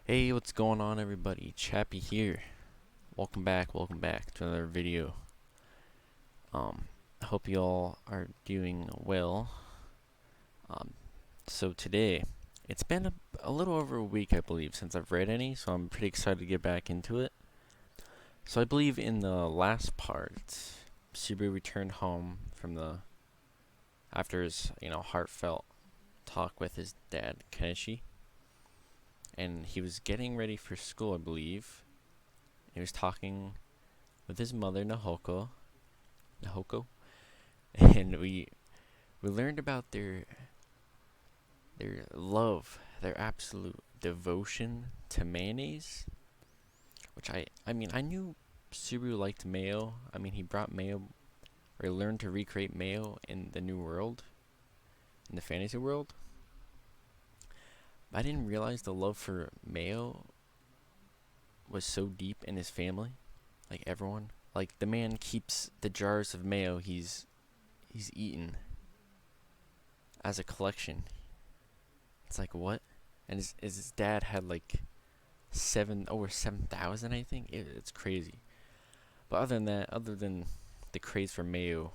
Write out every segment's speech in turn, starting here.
Hey, what's going on, everybody? Chappie here. Welcome back to another video. I hope you all are doing well. Um, so today, it's been a little over a week, I believe, since I've read any, so I'm pretty excited to get back into it. So I believe in the last part, Subaru returned home after his, heartfelt talk with his dad, Kenichi, and he was getting ready for school, I believe. He was talking with his mother, Nahoko, and we learned about their love, their absolute devotion to mayonnaise, which I knew Subaru liked mayo. I mean, he brought mayo or learned to recreate mayo in the new world, in the fantasy world. But I didn't realize the love for mayo was so deep in his family. Like everyone, like the man keeps the jars of mayo he's eaten as a collection. It's like what? And his dad had like over 7,000, I think. It's crazy. But other than the craze for mayo,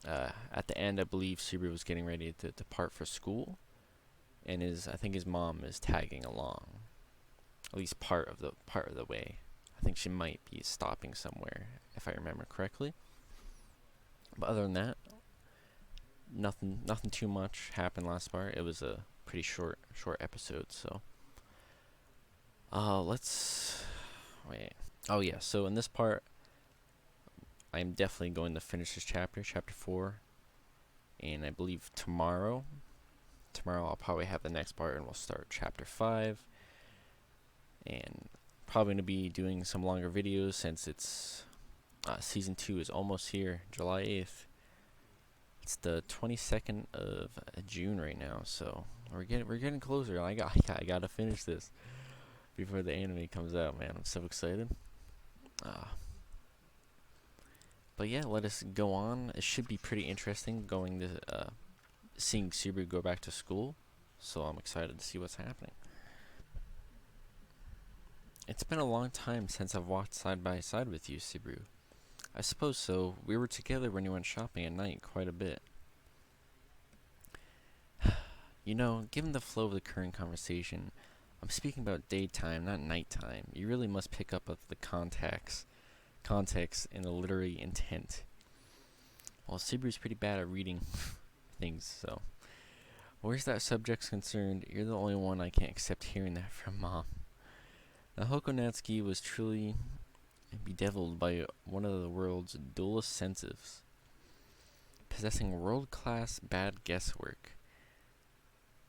at the end, I believe Subaru was getting ready to depart for school, and I think his mom is tagging along, at least part of the way. I think she might be stopping somewhere, if I remember correctly. But other than that, nothing too much happened last part. It was a pretty short episode, so let's wait. Oh yeah, so in this part, I am definitely going to finish this chapter 4, and I believe tomorrow I'll probably have the next part, and we'll start chapter 5, and probably going to be doing some longer videos since it's season 2 is almost here, July 8th. It's the 22nd of June right now, so we're getting closer. I gotta finish this before the anime comes out, man. I'm so excited. But yeah, let us go on. It should be pretty interesting seeing Subaru go back to school. So I'm excited to see what's happening. It's been a long time since I've walked side by side with you, Subaru. I suppose so. We were together when you went shopping at night quite a bit. You know, given the flow of the current conversation, I'm speaking about daytime, not nighttime. You really must pick up of the context and the literary intent. Well, Subaru's pretty bad at reading things, so where's that subject's concerned, you're the only one I can't accept hearing that from Mom. Nahoko Natsuki was truly bedeviled by one of the world's dullest senses, possessing world-class bad guesswork.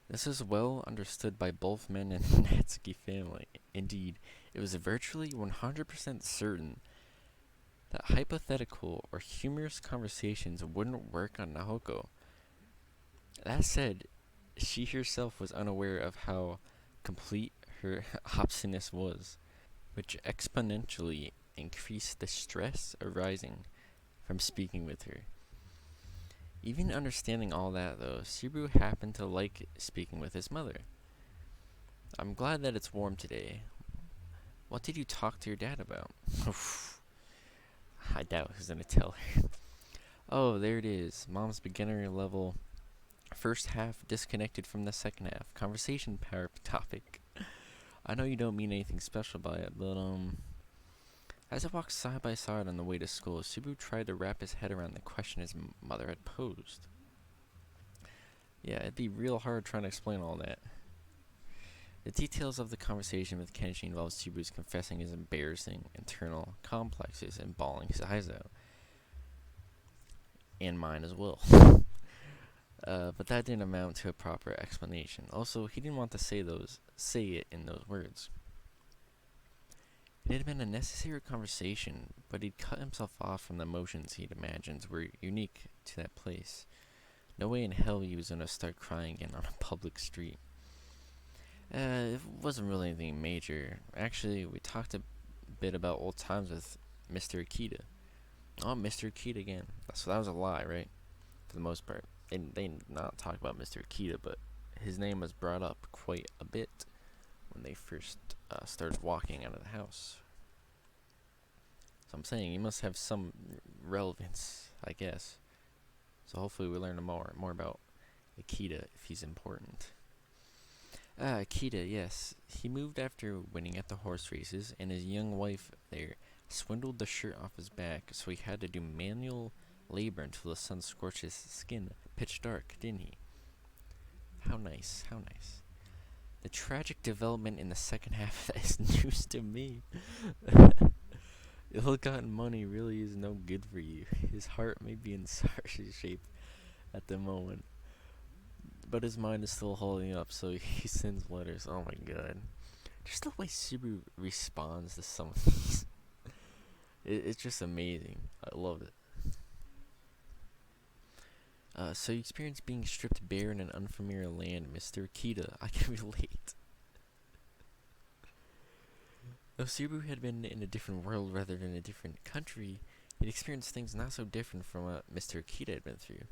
This is well understood by both men in the Natsuki family. Indeed, it was virtually 100% certain that hypothetical or humorous conversations wouldn't work on Nahoko. That said, she herself was unaware of how complete her obstinacy was, which exponentially increased the stress arising from speaking with her. Even understanding all that, though, Subaru happened to like speaking with his mother. I'm glad that it's warm today. What did you talk to your dad about? I doubt he's gonna tell her. Oh, there it is. Mom's beginner level. First half disconnected from the second half. Conversation power topic. I know you don't mean anything special by it, but as I walked side by side on the way to school, Subaru tried to wrap his head around the question his mother had posed. Yeah, it'd be real hard trying to explain all that. The details of the conversation with Kenichi involved Subaru's confessing his embarrassing internal complexes and bawling his eyes out. And mine as well. But that didn't amount to a proper explanation. Also, he didn't want to say it in those words. It had been a necessary conversation, but he'd cut himself off from the emotions he'd imagined were unique to that place. No way in hell he was gonna start crying again on a public street. It wasn't really anything major. Actually, we talked a bit about old times with Mr. Echidna. Oh, Mr. Echidna again. So that was a lie, right? For the most part. They did not talk about Mr. Echidna, but his name was brought up quite a bit when they first started walking out of the house. So I'm saying he must have some relevance, I guess. So hopefully we learn more about Akita if he's important. Akita, yes. He moved after winning at the horse races, and his young wife there swindled the shirt off his back, so he had to do manual labor until the sun scorched his skin pitch dark, didn't he? How nice, how nice. The tragic development in the second half is news to me. Ill-gotten money really is no good for you. His heart may be in sorry shape at the moment, but his mind is still holding up, so he sends letters. Oh my god. Just the way Subaru responds to some of these. It's just amazing. I love it. So you experienced being stripped bare in an unfamiliar land, Mr. Akita. I can relate. Though Subaru had been in a different world rather than a different country, he'd experienced things not so different from what Mr. Akita had been through.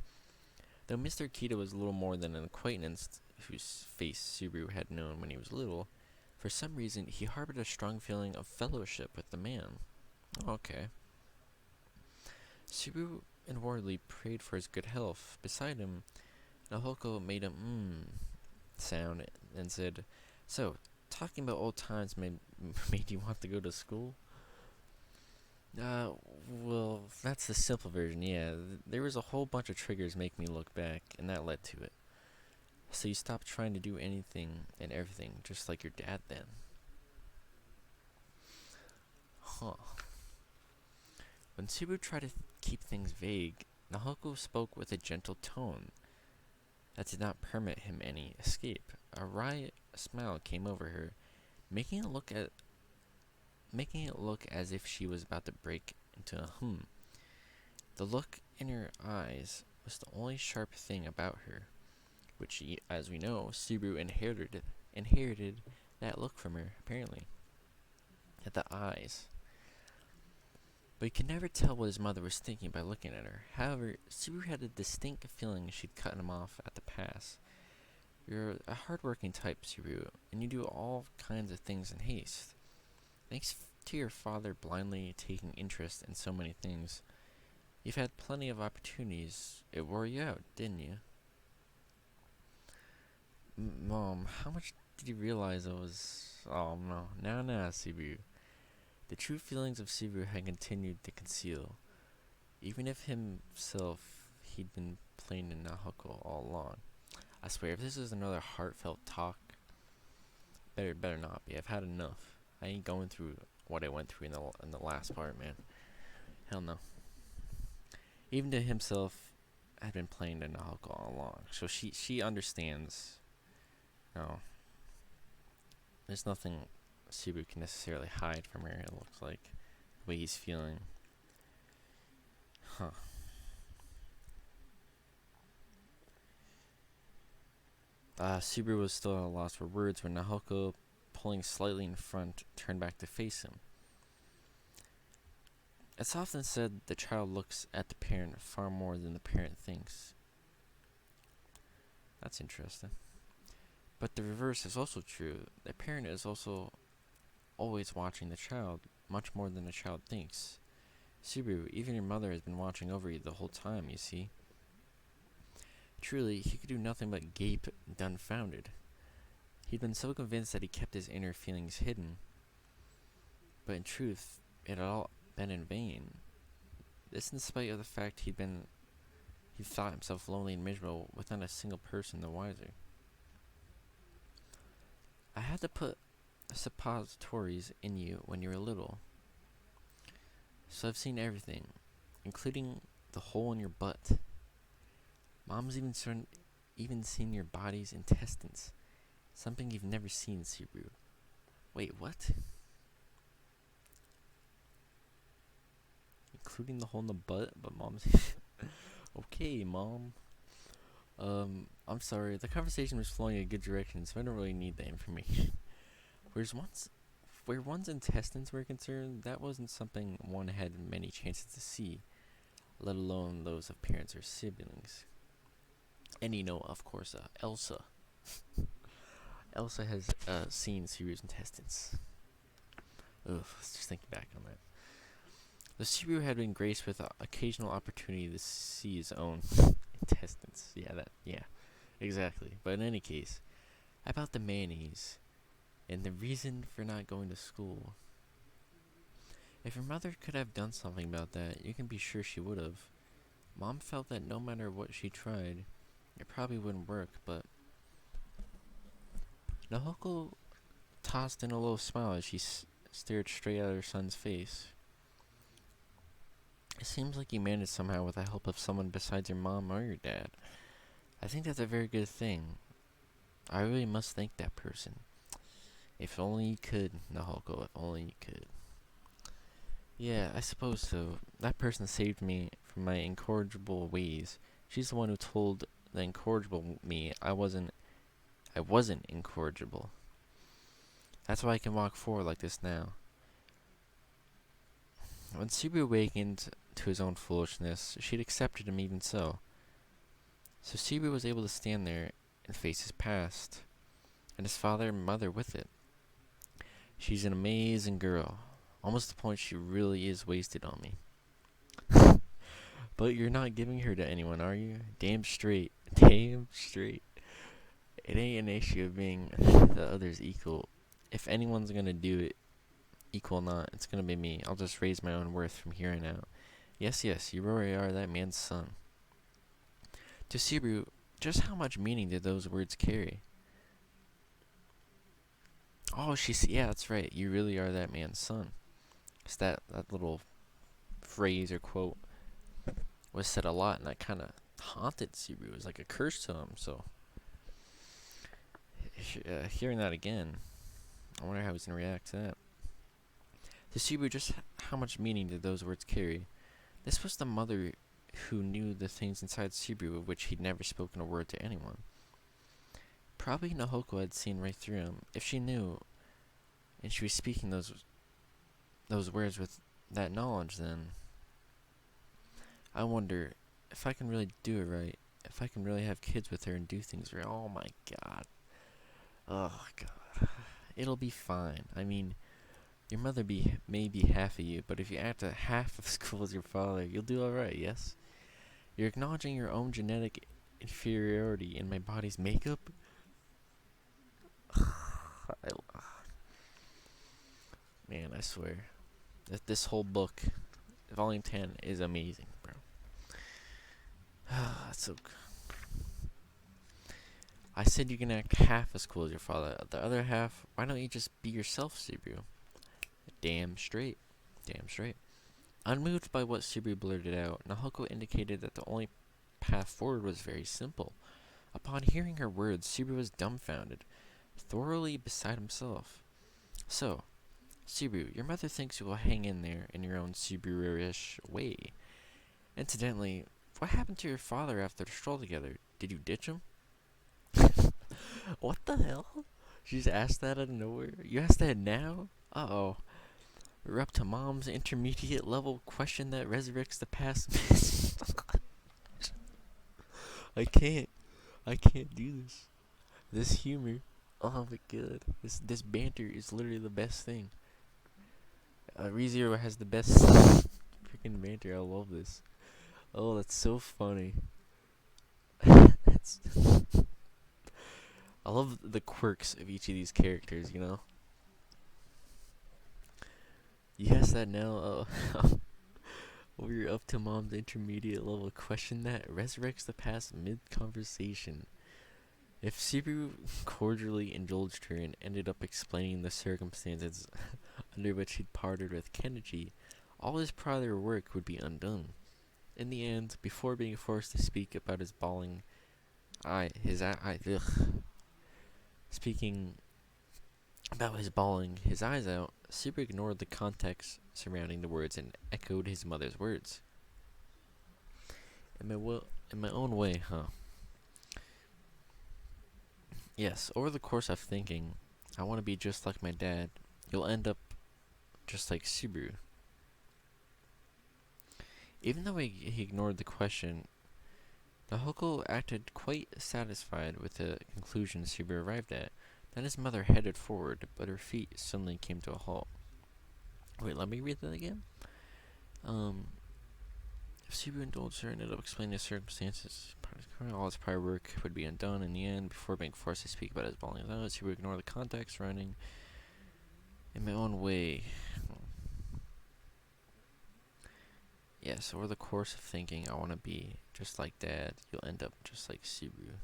Though Mr. Akita was little more than an acquaintance whose face Subaru had known when he was little, for some reason he harbored a strong feeling of fellowship with the man. Oh, okay. Subaru inwardly prayed for his good health. Beside him, Nahoko made a sound and said, "So, talking about old times made you want to go to school?" Well, that's the simple version, yeah. There was a whole bunch of triggers make me look back, and that led to it. So you stopped trying to do anything and everything, just like your dad then. Huh. When Subaru tried to keep things vague, Nahoko spoke with a gentle tone that did not permit him any escape. A wry smile came over her, making it look as if she was about to break into a hum. The look in her eyes was the only sharp thing about her, which, as we know, Subaru inherited that look from her, apparently. At the eyes. But he could never tell what his mother was thinking by looking at her. However, Subaru had a distinct feeling she'd cut him off at the pass. You're a hard-working type, Subaru, and you do all kinds of things in haste. Thanks to your father blindly taking interest in so many things, you've had plenty of opportunities. It wore you out, didn't you? Mom, how much did you realize I was... Oh, no. Now, Subaru. The true feelings of Subaru had continued to conceal. Even if himself, he'd been playing in Nahoko all along. I swear, if this is another heartfelt talk, better not be. I've had enough. I ain't going through what I went through in the last part, man. Hell no. Even to himself, had been playing to Nahoko all along. So she understands. No. There's nothing Subaru can necessarily hide from her, it looks like. The way he's feeling. Huh. Subaru was still at a loss for words when Nahoko, pulling slightly in front, turned back to face him. It's often said the child looks at the parent far more than the parent thinks. That's interesting. But the reverse is also true. The parent is also always watching the child, much more than the child thinks. Subaru, even your mother has been watching over you the whole time, you see. Truly, he could do nothing but gape, dumbfounded. He'd been so convinced that he kept his inner feelings hidden. But in truth, it had all been in vain. This in spite of the fact he thought himself lonely and miserable, with not a single person the wiser. I had to put suppositories in you when you were little. So I've seen everything, including the hole in your butt. Mom's even seen your body's intestines. Something you've never seen, Subaru. Wait, what? Including the hole in the butt, but Mom's... Okay, Mom. I'm sorry, the conversation was flowing in a good direction, so I don't really need that information. Where one's intestines were concerned, that wasn't something one had many chances to see, let alone those of parents or siblings. And you know, of course, Elsa. Elsa has seen Subaru's intestines. Ugh, let's just think back on that. The Subaru had been graced with occasional opportunity to see his own intestines. Yeah, exactly. But in any case, about the mayonnaise and the reason for not going to school. If your mother could have done something about that, you can be sure she would have. Mom felt that no matter what she tried, it probably wouldn't work, but Nahoko tossed in a little smile as she stared straight at her son's face. It seems like you managed somehow with the help of someone besides your mom or your dad. I think that's a very good thing. I really must thank that person. If only you could, Nahoko, if only you could. Yeah, I suppose so. That person saved me from my incorrigible ways. She's the one who told the incorrigible me I wasn't incorrigible. That's why I can walk forward like this now. When Subaru awakened to his own foolishness, she'd accepted him even so. So Subaru was able to stand there and face his past, and his father and mother with it. She's an amazing girl, almost to the point she really is wasted on me. But you're not giving her to anyone, are you? Damn straight. Damn straight. It ain't an issue of being the other's equal. If anyone's gonna do it, equal or not, it's gonna be me. I'll just raise my own worth from here on out. Yes, you really are that man's son. To Subaru, just how much meaning did those words carry? Oh, yeah, that's right. You really are that man's son. It's that little phrase or quote was said a lot, and that kind of haunted Subaru. It was like a curse to him. So, hearing that again, I wonder how he's gonna react to that. To Subaru, just how much meaning did those words carry? This was the mother who knew the things inside Subaru of which he'd never spoken a word to anyone. Probably Nahoko had seen right through him. If she knew, and she was speaking those words with that knowledge, then I wonder if I can really do it right. If I can really have kids with her and do things right. Oh my god. Oh god. It'll be fine. I mean, your mother may be half of you, but if you act at half as cool as your father, you'll do alright, yes? You're acknowledging your own genetic inferiority in my body's makeup? Man, I swear. This whole book, Volume 10, is amazing, bro. So I said you can act half as cool as your father. The other half, why don't you just be yourself, Subaru? Damn straight. Damn straight. Unmoved by what Subaru blurted out, Nahoko indicated that the only path forward was very simple. Upon hearing her words, Subaru was dumbfounded, thoroughly beside himself. So, Subaru, your mother thinks you will hang in there in your own Subaru-ish way. Incidentally, what happened to your father after the stroll together? Did you ditch him? What the hell? She just asked that out of nowhere? You asked that now? Uh-oh. We're up to Mom's intermediate level question that resurrects the past. I can't do this. This humor. Oh my god. This banter is literally the best thing. ReZero has the best freaking banter. I love this. Oh, that's so funny. That's I love the quirks of each of these characters, you know? Yes, that now, we're up to Mom's intermediate level question that resurrects the past mid-conversation. If Subaru cordially indulged her and ended up explaining the circumstances under which he'd parted with Kenichi, all his prior work would be undone. In the end, before being forced to speak about his bawling Speaking about his bawling his eyes out, Subaru ignored the context surrounding the words and echoed his mother's words. In my own way, huh? Yes, over the course of thinking, I want to be just like my dad, you'll end up just like Subaru. Even though he ignored the question, Nahoko acted quite satisfied with the conclusion Subaru arrived at. Then his mother headed forward, but her feet suddenly came to a halt. Wait, let me read that again. Um, if Subaru indulged her and ended up explaining the circumstances, all his prior work would be undone in the end before being forced to speak about his bawling out. Subaru ignored the context surrounding in my own way. Yes, over the course of thinking, I want to be just like Dad, you'll end up just like Subaru.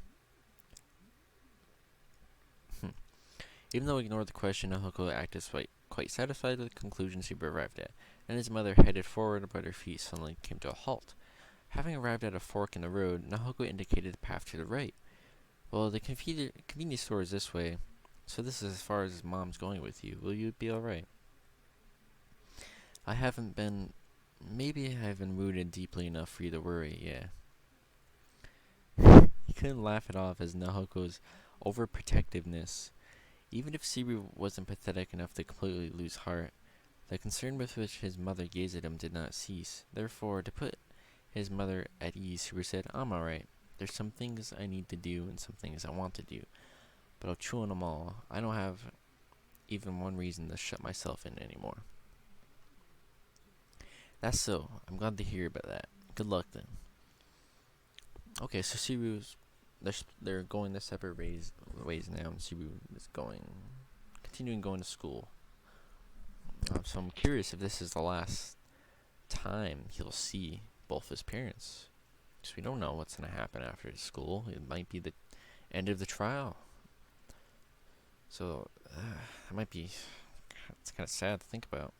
Even though he ignored the question, Nahoko acted quite satisfied with the conclusion Subaru arrived at, and his mother headed forward, but her feet suddenly came to a halt. Having arrived at a fork in the road, Nahoko indicated the path to the right. Well, the convenience store is this way, so this is as far as his mom's going with you. Will you be alright? Maybe I haven't rooted deeply enough for you to worry, yeah. He couldn't laugh it off as Nahoko's overprotectiveness. Even if Subaru wasn't pathetic enough to completely lose heart, the concern with which his mother gazed at him did not cease. Therefore, to put his mother at ease, Subaru said, I'm alright. There's some things I need to do and some things I want to do, but I'll chew on them all. I don't have even one reason to shut myself in anymore. That's so. I'm glad to hear about that. Good luck then. Okay, so Subaru's they're going their separate ways now, and Subaru is continuing going to school. So I'm curious if this is the last time he'll see both his parents. So we don't know what's going to happen after school. It might be the end of the trial. So it might be. It's kind of sad to think about.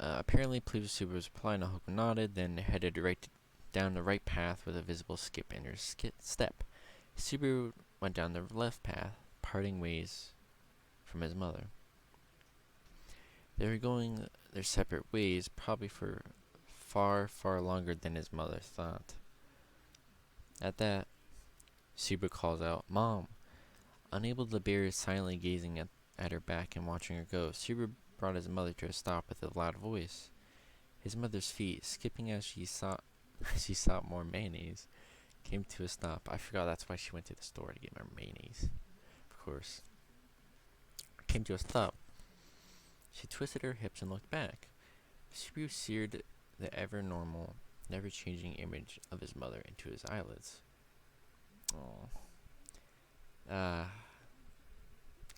Apparently, pleased with Subaru's reply, Nahoko nodded, then headed down the right path with a visible skip in her step. Subaru went down the left path, parting ways from his mother. They were going their separate ways, probably for far, far longer than his mother thought. At that, Subaru calls out, Mom! Unable to bear silently gazing at her back and watching her go, Subaru brought his mother to a stop with a loud voice. His mother's feet, skipping as she sought more mayonnaise, came to a stop. I forgot that's why she went to the store to get more mayonnaise. Of course. Came to a stop. She twisted her hips and looked back. Subaru seared the ever-normal, never-changing image of his mother into his eyelids.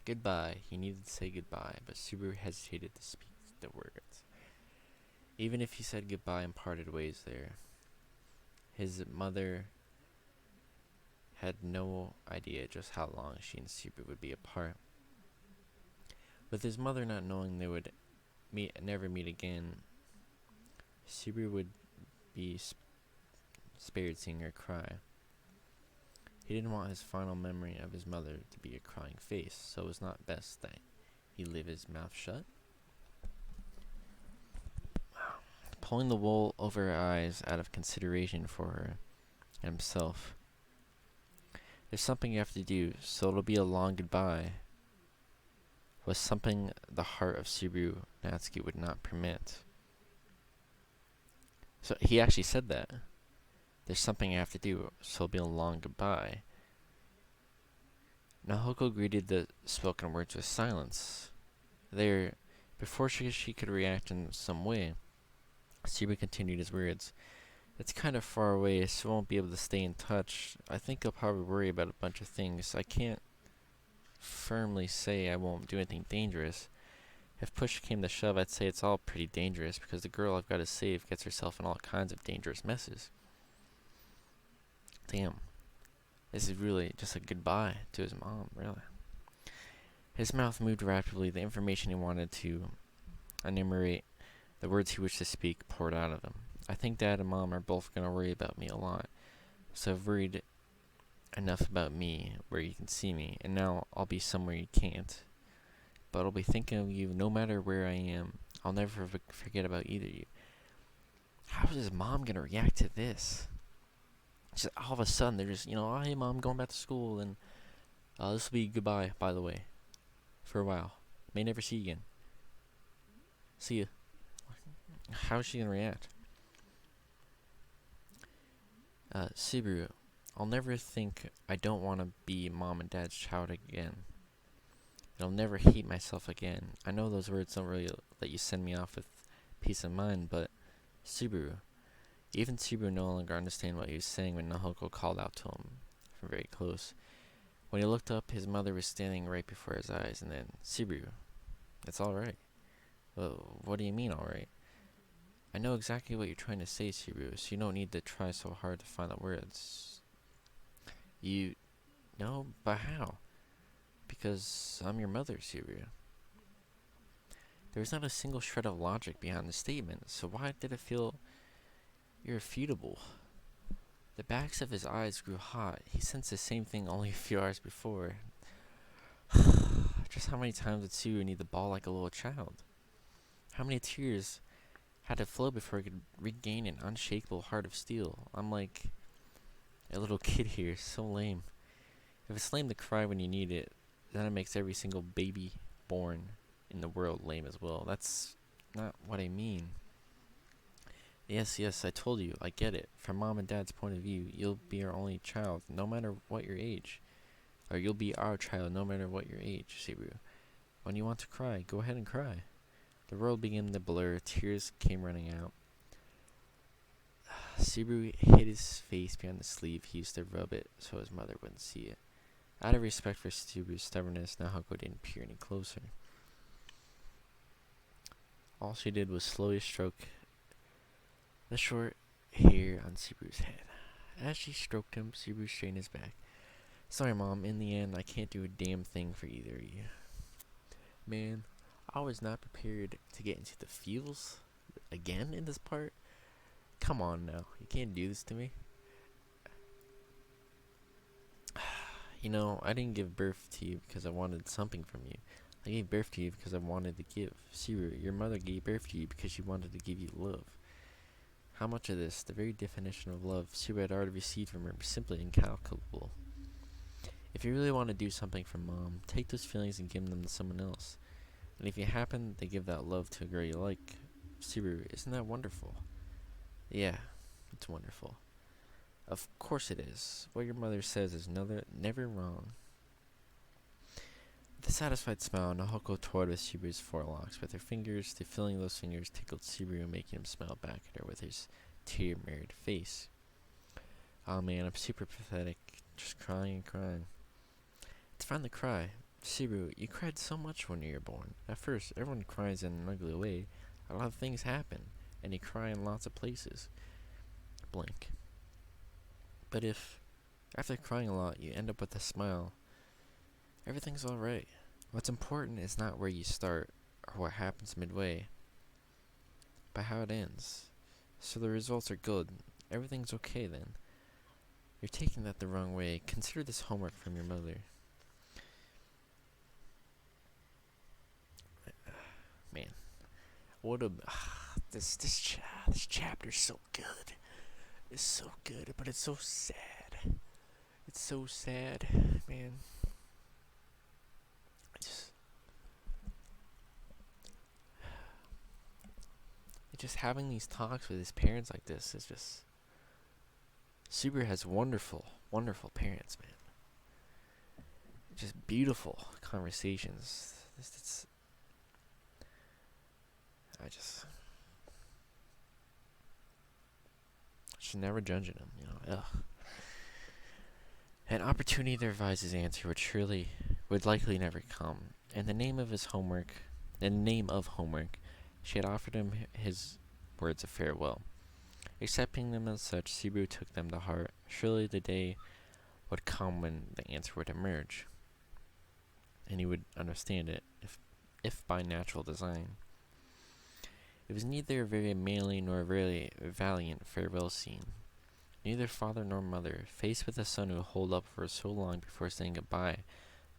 Goodbye. He needed to say goodbye, but Subaru hesitated to speak the words. Even if he said goodbye and parted ways there, his mother had no idea just how long she and Subaru would be apart. With his mother not knowing they would never meet again, Subaru would be spared seeing her cry. He didn't want his final memory of his mother to be a crying face, so it was not best that he leave his mouth shut. Pulling the wool over her eyes out of consideration for her and himself. There's something you have to do, so it'll be a long goodbye, was something the heart of Subaru Natsuki would not permit. So he actually said that. There's something I have to do, so it'll be a long goodbye. Nahoko greeted the spoken words with silence. Before she could react in some way, Subaru continued his words. It's kind of far away, so I won't be able to stay in touch. I think I'll probably worry about a bunch of things. I can't firmly say I won't do anything dangerous. If push came to shove, I'd say it's all pretty dangerous, because the girl I've got to save gets herself in all kinds of dangerous messes. Damn. This is really just a goodbye to his mom, really. His mouth moved rapidly. The information he wanted to enumerate, the words he wished to speak, poured out of him. I think Dad and Mom are both going to worry about me a lot. So I've worried enough about me where you can see me, and now I'll be somewhere you can't. But I'll be thinking of you no matter where I am. I'll never forget about either of you. How is his mom going to react to this? Just all of a sudden, they're just, oh, hey, Mom, going back to school, and this will be goodbye, by the way, for a while. May never see you again. See ya. How is she going to react? Subaru, I'll never think I don't want to be mom and dad's child again. And I'll never hate myself again. I know those words don't really let you send me off with peace of mind, but Subaru. Even Subaru no longer understood what he was saying when Nahoko called out to him from very close. When he looked up, his mother was standing right before his eyes, and then, Subaru, it's alright. Well, what do you mean, alright? I know exactly what you're trying to say, Subaru, so you don't need to try so hard to find the words. You know, but how? Because I'm your mother, Subaru. There was not a single shred of logic behind the statement, so why did it feel irrefutable? The backs of his eyes grew hot. He sensed the same thing only a few hours before. Just how many times did Subaru need to bawl like a little child? How many tears had to flow before he could regain an unshakable heart of steel? I'm like a little kid here, so lame. If it's lame to cry when you need it, then it makes every single baby born in the world lame as well. That's not what I mean. Yes, I told you, I get it. From mom and dad's point of view, you'll be our only child, no matter what your age. Or you'll be our child, no matter what your age, Subaru. When you want to cry, go ahead and cry. The world began to blur, tears came running out. Subaru hid his face behind the sleeve he used to rub it so his mother wouldn't see it. Out of respect for Subaru's stubbornness, Nahoko didn't peer any closer. All she did was slowly stroke the short hair on Subaru's head. As she stroked him, Subaru straightened his back. Sorry, Mom, in the end, I can't do a damn thing for either of you. Man, I was not prepared to get into the feels again in this part. Come on now, you can't do this to me. You know, I didn't give birth to you because I wanted something from you. I gave birth to you because I wanted to give. Subaru, your mother gave birth to you because she wanted to give you love. How much of this, the very definition of love, Subaru had already received from her, was simply incalculable. If you really want to do something for Mom, take those feelings and give them to someone else. And if you happen to give that love to a girl you like, Subaru, isn't that wonderful? Yeah, it's wonderful. Of course it is. What your mother says is never wrong. With a satisfied smile, Nahoko toyed with Subaru's forelocks. With her fingers, the feeling of those fingers tickled Subaru, making him smile back at her with his tear-mirrored face. Oh man, I'm super pathetic. Just crying and crying. It's fine to cry. Subaru, you cried so much when you were born. At first, everyone cries in an ugly way. A lot of things happen, and you cry in lots of places. Blink. But if, after crying a lot, you end up with a smile, everything's alright. What's important is not where you start, or what happens midway, but how it ends. So the results are good. Everything's okay then. You're taking that the wrong way. Consider this homework from your mother. Man, what a this chapter's so good. It's so good, but it's so sad. It's so sad, man. Just having these talks with his parents like this is just. Subaru has wonderful parents, man. Just beautiful conversations. I should never judge him, you know. Ugh. An opportunity to revise his answer would likely never come. In the name of homework, she had offered him his words of farewell. Accepting them as such, Subaru took them to heart. Surely the day would come when the answer would emerge, and he would understand it, if by natural design. It was neither a very manly nor a very valiant farewell scene. Neither father nor mother, faced with a son who holed up for so long before saying goodbye,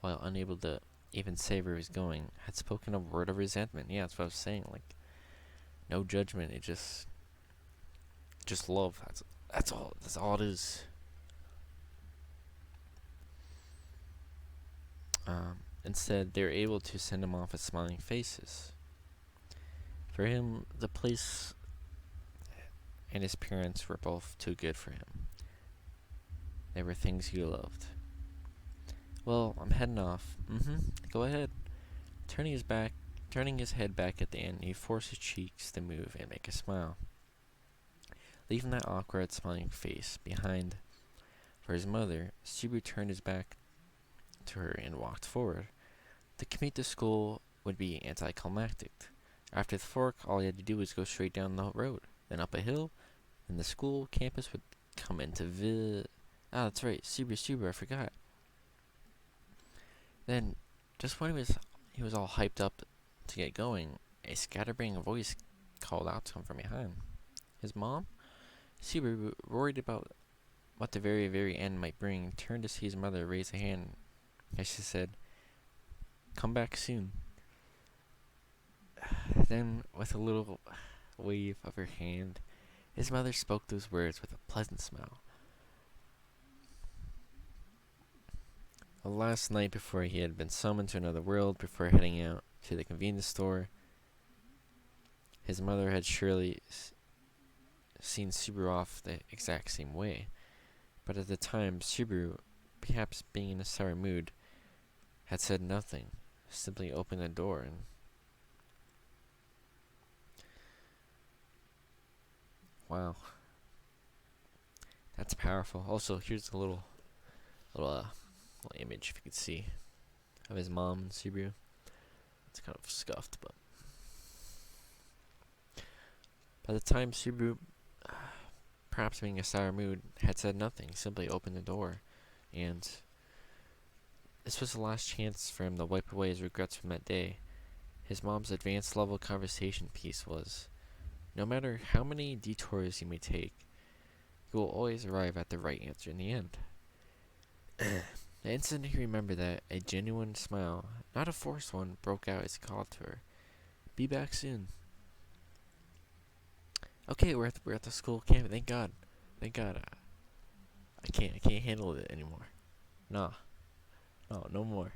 while unable to even say where he was going, had spoken a word of resentment. Yeah, that's what I was saying. Like, no judgment. It just love. That's all. That's all it is. Instead, they were able to send him off with smiling faces. For him, the place and his parents were both too good for him. There were things he loved. Well, I'm heading off. Go ahead. Turning his head back at the end, he forced his cheeks to move and make a smile, leaving that awkward, smiling face behind. For his mother, Subaru turned his back to her and walked forward. The commute to school would be anticlimactic. After the fork, all he had to do was go straight down the road, then up a hill, and the school campus would come into Ah, that's right, Subaru, I forgot. Then, just when he was all hyped up to get going, a scatterbrained voice called out to him from behind. His mom? Subaru, worried about what the very, very end might bring, turned to see his mother raise a hand as she said, "Come back soon." Then, with a little wave of her hand, his mother spoke those words with a pleasant smile. The last night before he had been summoned to another world, before heading out to the convenience store, his mother had surely seen Subaru off the exact same way. But at the time, Subaru, perhaps being in a sour mood, had said nothing, simply opened the door and... Wow. That's powerful. Also, here's a little image, if you could see, of his mom and Subaru. It's kind of scuffed, but... By the time Subaru, perhaps being in a sour mood, had said nothing, simply opened the door, and this was the last chance for him to wipe away his regrets from that day. His mom's advanced level conversation piece was, no matter how many detours you may take, you will always arrive at the right answer in the end. The instant he remembered that, a genuine smile, not a forced one, broke out as he called to her. "Be back soon." Okay, we're at the school camp. Thank God. I can't handle it anymore. Nah. No more.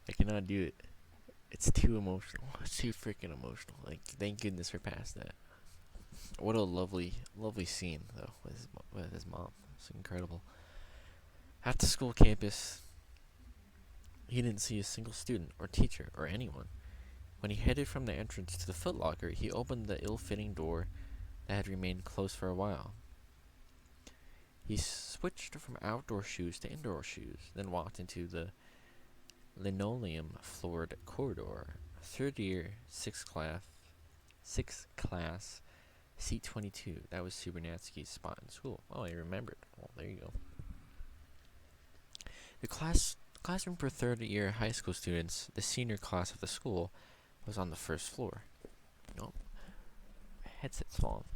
I cannot do it. It's too emotional. It's too freaking emotional. Like, thank goodness we're past that. What a lovely scene, though, with his mom. It's incredible. At the school campus, he didn't see a single student or teacher or anyone. When he headed from the entrance to the Foot Locker, he opened the ill-fitting door that had remained closed for a while. He switched from outdoor shoes to indoor shoes, then walked into the linoleum-floored corridor. Third year, sixth class, seat 22. That was Subernatsky's spot in school. Oh, he remembered. Well, there you go. The classroom for third-year high school students, the senior class of the school, was on the first floor. Nope. Headset's fallen.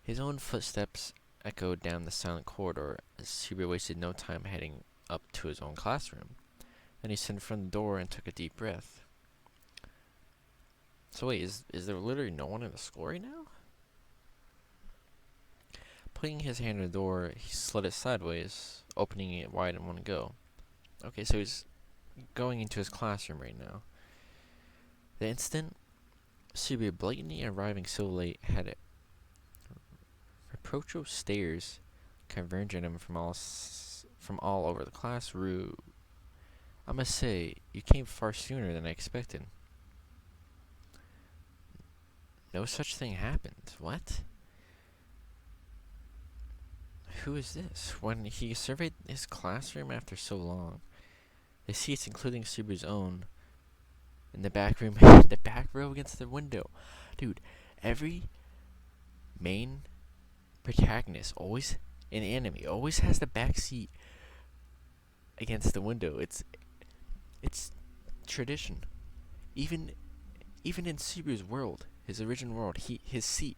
His own footsteps echoed down the silent corridor as Subaru wasted no time heading up to his own classroom. Then he stood in front of the door and took a deep breath. So wait, is there literally no one in the school right now? Putting his hand on the door, he slid it sideways, opening it wide in one go. Okay, so he's going into his classroom right now. The instant Subaru, blatantly arriving so late, had reproachful stares converge at him from all over the classroom. I must say, you came far sooner than I expected. No such thing happened. What? Who is this? When he surveyed his classroom after so long, the seats, including Subaru's own, in the back room, the back row against the window. Dude, every main protagonist always in anime always has the back seat against the window. It's tradition. Even in Subaru's world, his original world, his seat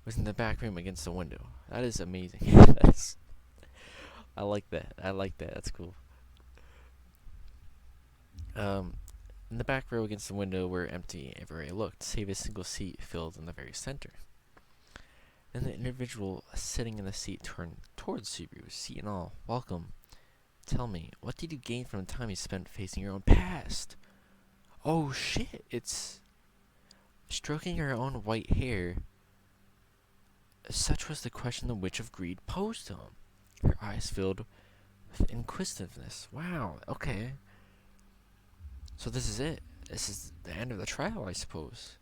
was in the back room against the window. That is amazing. I like that. That's cool. In the back row against the window were empty everywhere he looked, save a single seat filled in the very center. Then the individual sitting in the seat turned towards Subaru, seat and all. "Welcome. Tell me, what did you gain from the time you spent facing your own past?" Oh shit, it's stroking her own white hair. Such was the question the Witch of Greed posed to him. her eyes filled with inquisitiveness. Wow, okay. So this is it. This is the end of the trial, I suppose.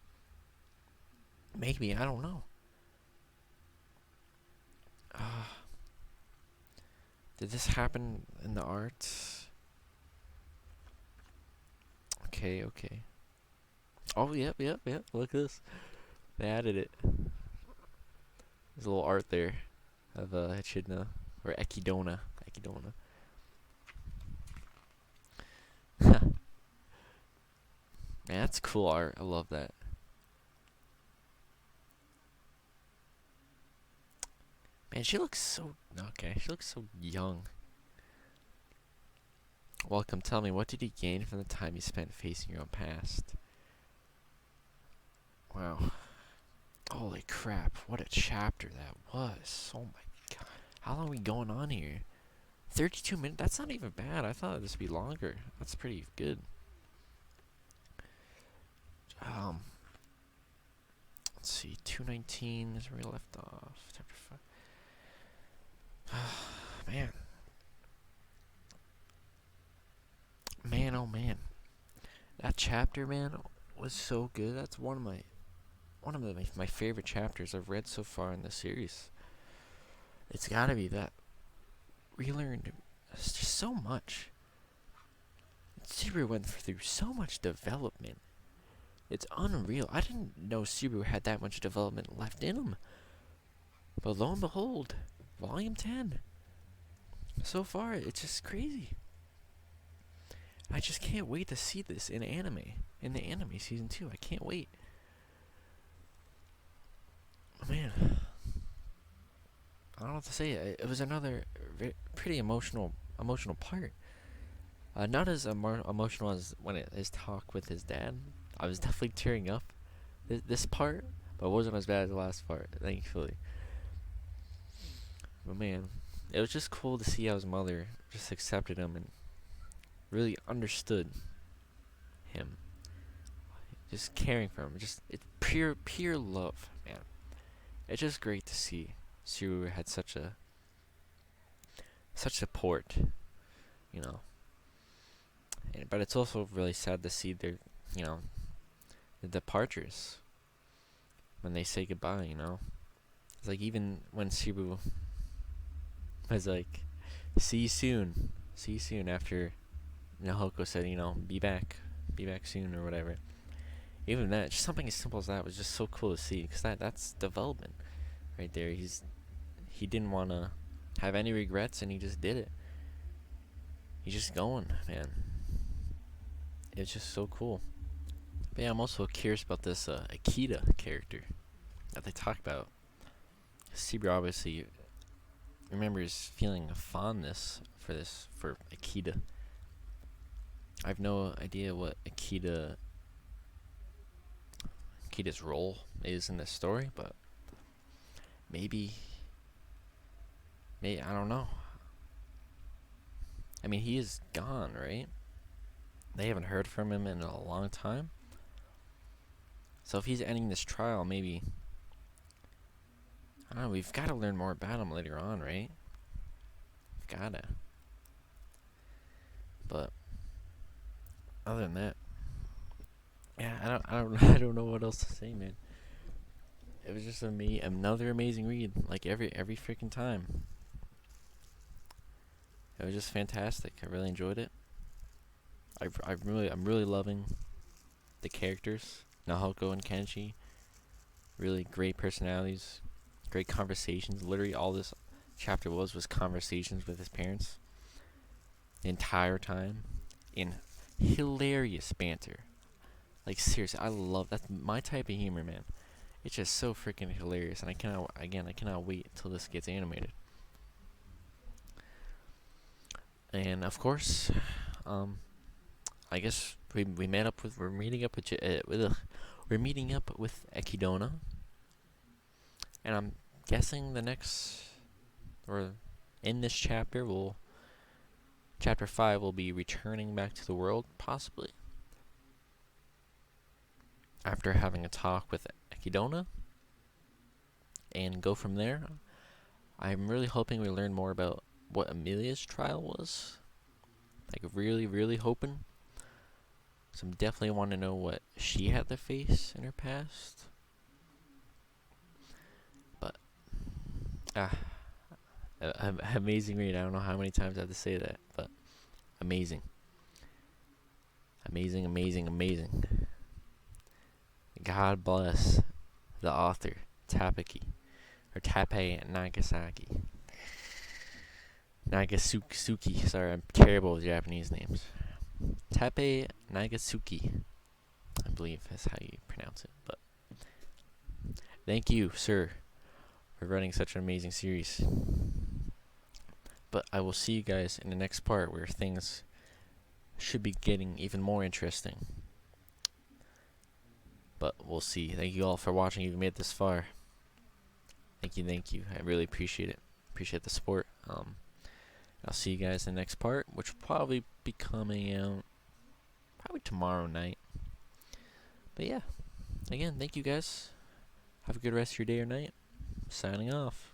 Maybe, I don't know. Did this happen in the art? Okay, okay. Oh, yep. Look at this. They added it. There's a little art there of Echidna or Echidna. Man, that's cool art. I love that. Man, she looks so okay. She looks so young. Welcome. Tell me, what did you gain from the time you spent facing your own past? Wow. Holy crap! What a chapter that was. Oh my god. How long are we going on here? 32 minutes? That's not even bad. I thought this would be longer. That's pretty good. Let's see. 219 is where we left off. Chapter 5. Man. Man, oh man. That chapter, man, was so good. That's one of my favorite chapters I've read so far in the series. It's gotta be that. We learned just so much. Subaru went through so much development. It's unreal. I didn't know Subaru had that much development left in him. But lo and behold, Volume 10. So far, it's just crazy. I just can't wait to see this in anime. In the anime season 2. I can't wait. Man. I don't know what to say. It was another pretty emotional part. Not as emotional as when his talk with his dad. I was definitely tearing up this part, but it wasn't as bad as the last part, thankfully. But man, it was just cool to see how his mother just accepted him and really understood him. Just caring for him. It's pure love, man. It's just great to see Subaru had such support, you know. But it's also really sad to see their, the departures when they say goodbye, you know. It's like even when Subaru was like, see you soon after Nahoko said, be back soon or whatever. Even that, just something as simple as that was just so cool to see, because that's development right there. He didn't want to have any regrets, and he just did it. He's just going, man. It's just so cool. But yeah, I'm also curious about this Echidna character that they talk about. Subaru obviously remembers feeling a fondness for Echidna. I have no idea what Echidna's role is in this story, but maybe I don't know. I mean, he is gone, right? They haven't heard from him in a long time. So if he's ending this trial, maybe, I don't know, we've got to learn more about him later on, right? We've got to. But other than that, yeah, I don't know what else to say, man. It was just another amazing read, like every freaking time. It was just fantastic. I really enjoyed it. I'm really loving the characters, Nahoko and Kenichi. Really great personalities, great conversations. Literally, all this chapter was conversations with his parents the entire time, in hilarious banter. Like seriously, I love that's my type of humor, man. It's just so freaking hilarious, and I cannot wait till this gets animated. And of course, I guess we're meeting up with Echidna, and I'm guessing the next, or in this chapter, chapter 5 will be returning back to the world, possibly, after having a talk with Echidna, and go from there. I'm really hoping we learn more about what Amelia's trial was. Like really, really hoping. So I'm definitely want to know what she had to face in her past. But ah, amazing read. I don't know how many times I have to say that, but amazing, amazing, amazing, amazing. God bless the author, Tapaki, or Tape Nagasaki. Nagasuki. Sorry, I'm terrible with Japanese names. Tape Nagasuki, I believe is how you pronounce it. But thank you, sir, for running such an amazing series. But I will see you guys in the next part where things should be getting even more interesting. But we'll see. Thank you all for watching. You've made it this far. Thank you, thank you. I really appreciate it. Appreciate the support. I'll see you guys in the next part, which will probably be coming out probably tomorrow night. But yeah, again, thank you guys. Have a good rest of your day or night. Signing off.